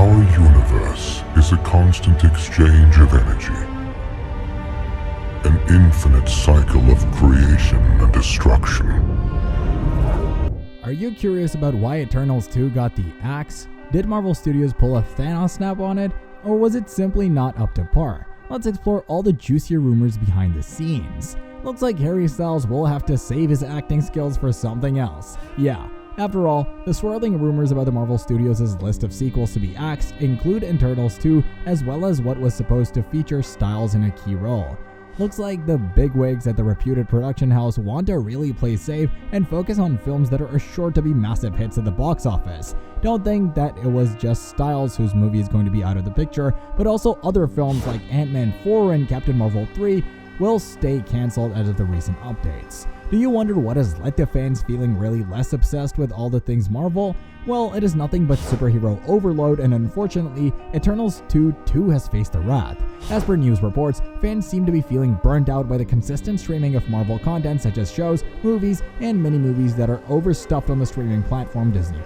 Our universe is a constant exchange of energy, an infinite cycle of creation and destruction. Are you curious about why Eternals 2 got the axe? Did Marvel Studios pull a Thanos snap on it? Or was it simply not up to par? Let's explore all the juicier rumors behind the scenes. Looks like Harry Styles will have to save his acting skills for something else. Yeah, after all, the swirling rumors about the Marvel Studios' list of sequels to be axed include Eternals 2 as well as what was supposed to feature Styles in a key role. Looks like the bigwigs at the reputed production house want to really play safe and focus on films that are assured to be massive hits at the box office. Don't think that it was just Styles whose movie is going to be out of the picture, but also other films like Ant-Man 4 and Captain Marvel 3 will stay cancelled as of the recent updates. Do you wonder what has led to fans feeling really less obsessed with all the things Marvel? Well, it is nothing but superhero overload, and unfortunately, Eternals 2 too has faced the wrath. As per news reports, fans seem to be feeling burnt out by the consistent streaming of Marvel content such as shows, movies, and mini-movies that are overstuffed on the streaming platform Disney+.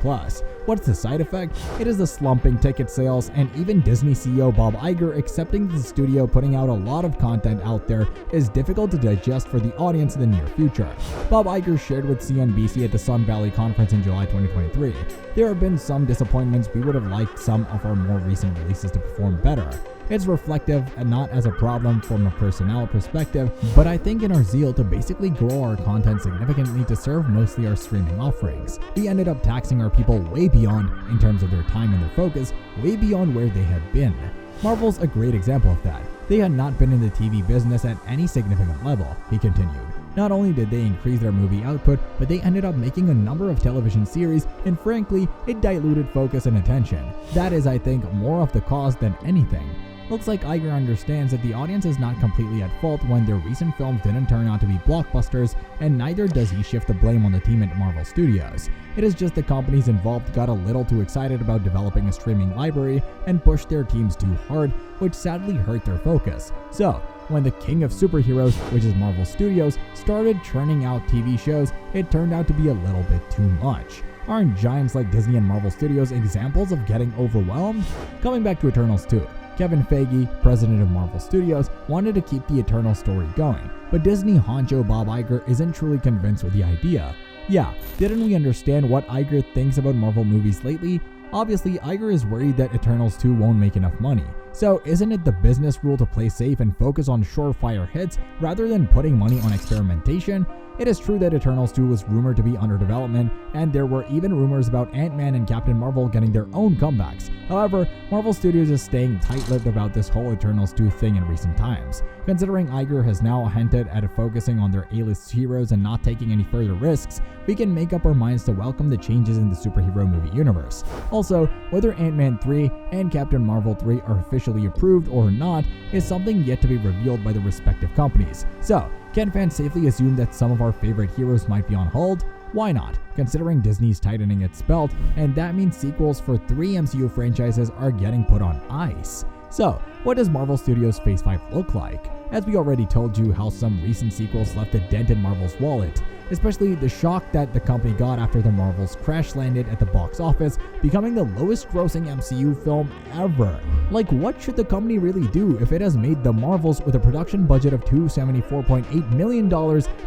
What's the side effect? It is the slumping ticket sales, and even Disney CEO Bob Iger accepting that the studio putting out a lot of content out there is difficult to digest for the audience in the near future. Bob Iger shared with CNBC at the Sun Valley Conference in July 2023. There have been some disappointments. We would have liked some of our more recent releases to perform better. It's reflective and not as a problem from a personnel perspective, but I think in our zeal to basically grow our content significantly to serve mostly our streaming offerings, we ended up taxing our people way beyond in terms of their time and their focus, way beyond where they had been. Marvel's a great example of that. They had not been in the TV business at any significant level, he continued. Not only did they increase their movie output, but they ended up making a number of television series, and frankly, it diluted focus and attention. That is, I think, more of the cause than anything. Looks like Iger understands that the audience is not completely at fault when their recent films didn't turn out to be blockbusters, and neither does he shift the blame on the team at Marvel Studios. It is just the companies involved got a little too excited about developing a streaming library and pushed their teams too hard, which sadly hurt their focus. So, when the king of superheroes, which is Marvel Studios, started churning out TV shows, it turned out to be a little bit too much. Aren't giants like Disney and Marvel Studios examples of getting overwhelmed? Coming back to Eternals 2. Kevin Feige, president of Marvel Studios, wanted to keep the Eternal story going, but Disney honcho Bob Iger isn't truly convinced with the idea. Yeah, didn't we understand what Iger thinks about Marvel movies lately? Obviously, Iger is worried that Eternals 2 won't make enough money. So isn't it the business rule to play safe and focus on surefire hits rather than putting money on experimentation? It is true that Eternals 2 was rumored to be under development, and there were even rumors about Ant-Man and Captain Marvel getting their own comebacks. However, Marvel Studios is staying tight-lipped about this whole Eternals 2 thing in recent times. Considering Iger has now hinted at focusing on their A-list heroes and not taking any further risks, we can make up our minds to welcome the changes in the superhero movie universe. Also, whether Ant-Man 3 and Captain Marvel 3 are officially approved or not is something yet to be revealed by the respective companies. So, can fans safely assume that some of our favorite heroes might be on hold? Why not, considering Disney's tightening its belt, and that means sequels for 3 MCU franchises are getting put on ice. So, what does Marvel Studios Phase 5 look like? As we already told you how some recent sequels left a dent in Marvel's wallet, especially the shock that the company got after the Marvels crash landed at the box office, becoming the lowest grossing MCU film ever. Like, what should the company really do if it has made The Marvels with a production budget of $274.8 million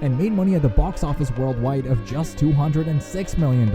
and made money at the box office worldwide of just $206 million?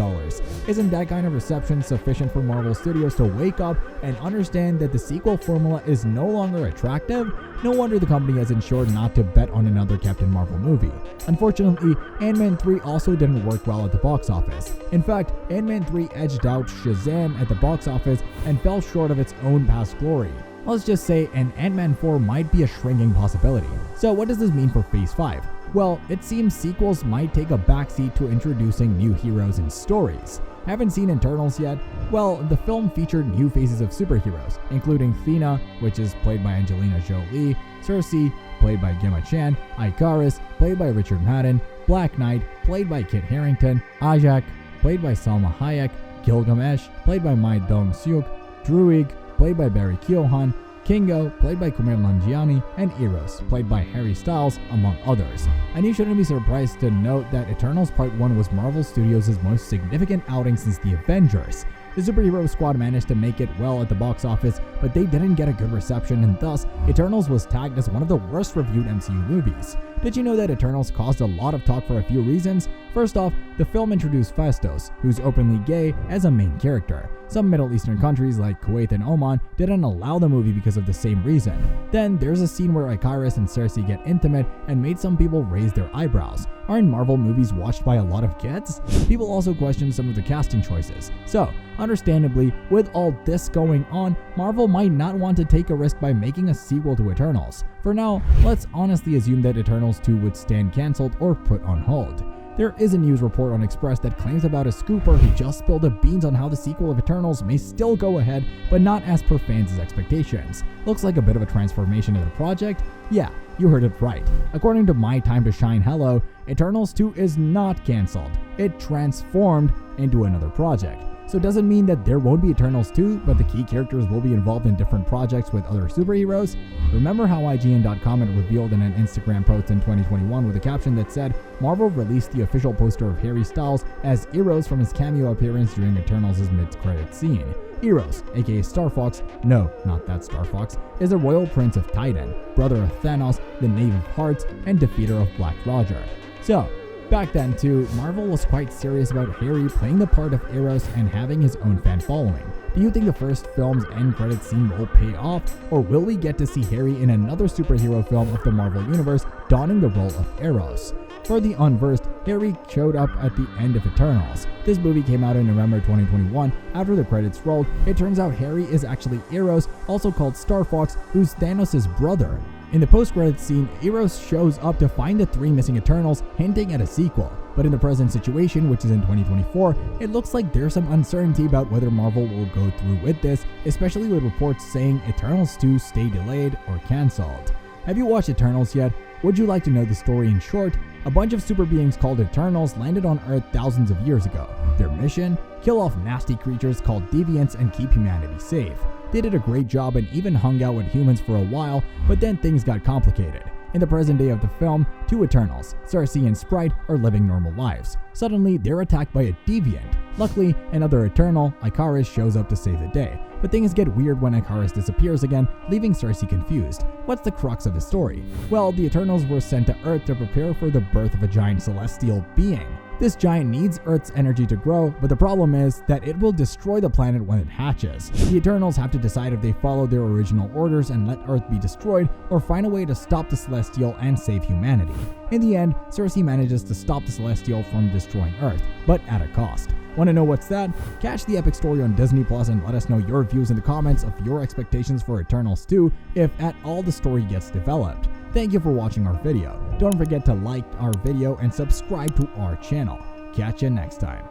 Isn't that kind of reception sufficient for Marvel Studios to wake up and understand that the sequel formula is no longer attractive? No wonder the company has ensured not to bet on another Captain Marvel movie. Unfortunately, Ant-Man 3 also didn't work well at the box office. In fact, Ant-Man 3 edged out Shazam at the box office and fell short of its own past glory. Let's just say an Ant-Man 4 might be a shrinking possibility. So what does this mean for Phase 5? Well, it seems sequels might take a backseat to introducing new heroes and stories. Haven't seen Eternals yet? Well, the film featured new faces of superheroes, including Thena, which is played by Angelina Jolie, Cersei, played by Gemma Chan, Icarus, played by Richard Madden, Black Knight, played by Kit Harington, Ajak, played by Salma Hayek, Gilgamesh, played by Mai Dong-seok, Druig, played by Barry Keoghan, Kingo, played by Kumail Nanjiani, and Eros, played by Harry Styles, among others. And you shouldn't be surprised to note that Eternals Part 1 was Marvel Studios' most significant outing since the Avengers. The superhero squad managed to make it well at the box office, but they didn't get a good reception, and thus Eternals was tagged as one of the worst reviewed MCU movies. Did you know that Eternals caused a lot of talk for a few reasons? First off, the film introduced Thanos, who's openly gay, as a main character. Some Middle Eastern countries like Kuwait and Oman didn't allow the movie because of the same reason. Then there's a scene where Iger and Cersei get intimate and made some people raise their eyebrows. Aren't Marvel movies watched by a lot of kids? People also question some of the casting choices. So, understandably, with all this going on, Marvel might not want to take a risk by making a sequel to Eternals. For now, let's honestly assume that Eternals 2 would stand cancelled or put on hold. There is a news report on Express that claims about a scooper who just spilled the beans on how the sequel of Eternals may still go ahead, but not as per fans' expectations. Looks like a bit of a transformation of the project? Yeah, you heard it right. According to My Time to Shine Hello, Eternals 2 is not cancelled. It transformed into another project. So it doesn't mean that there won't be Eternals 2, but the key characters will be involved in different projects with other superheroes. Remember how IGN.com had revealed in an Instagram post in 2021 with a caption that said, Marvel released the official poster of Harry Styles as Eros from his cameo appearance during Eternals' mid-credit scene. Eros, aka Star Fox, no, not that Star Fox, is the royal prince of Titan, brother of Thanos, the Knave of Hearts, and defeater of Black Roger. So, back then too, Marvel was quite serious about Harry playing the part of Eros and having his own fan following. Do you think the first film's end credit scene will pay off, or will we get to see Harry in another superhero film of the Marvel Universe donning the role of Eros? For the unversed, Harry showed up at the end of Eternals. This movie came out in November 2021. After the credits rolled, it turns out Harry is actually Eros, also called Star Fox, who's Thanos' brother. In the post-credits scene, Eros shows up to find the 3 missing Eternals, hinting at a sequel. But in the present situation, which is in 2024, it looks like there's some uncertainty about whether Marvel will go through with this, especially with reports saying Eternals 2 stay delayed or cancelled. Have you watched Eternals yet? Would you like to know the story in short? A bunch of super beings called Eternals landed on Earth thousands of years ago. Their mission? Kill off nasty creatures called Deviants and keep humanity safe. They did a great job and even hung out with humans for a while, but then things got complicated. In the present day of the film, 2 Eternals, Cersei and Sprite, are living normal lives. Suddenly, they're attacked by a Deviant. Luckily, another Eternal, Iger, shows up to save the day. But things get weird when Iger disappears again, leaving Cersei confused. What's the crux of the story? Well, the Eternals were sent to Earth to prepare for the birth of a giant celestial being. This giant needs Earth's energy to grow, but the problem is that it will destroy the planet when it hatches. The Eternals have to decide if they follow their original orders and let Earth be destroyed, or find a way to stop the Celestial and save humanity. In the end, Cersei manages to stop the Celestial from destroying Earth, but at a cost. Want to know what's that? Catch the epic story on Disney Plus and let us know your views in the comments of your expectations for Eternals 2, if at all the story gets developed. Thank you for watching our video. Don't forget to like our video and subscribe to our channel. Catch you next time.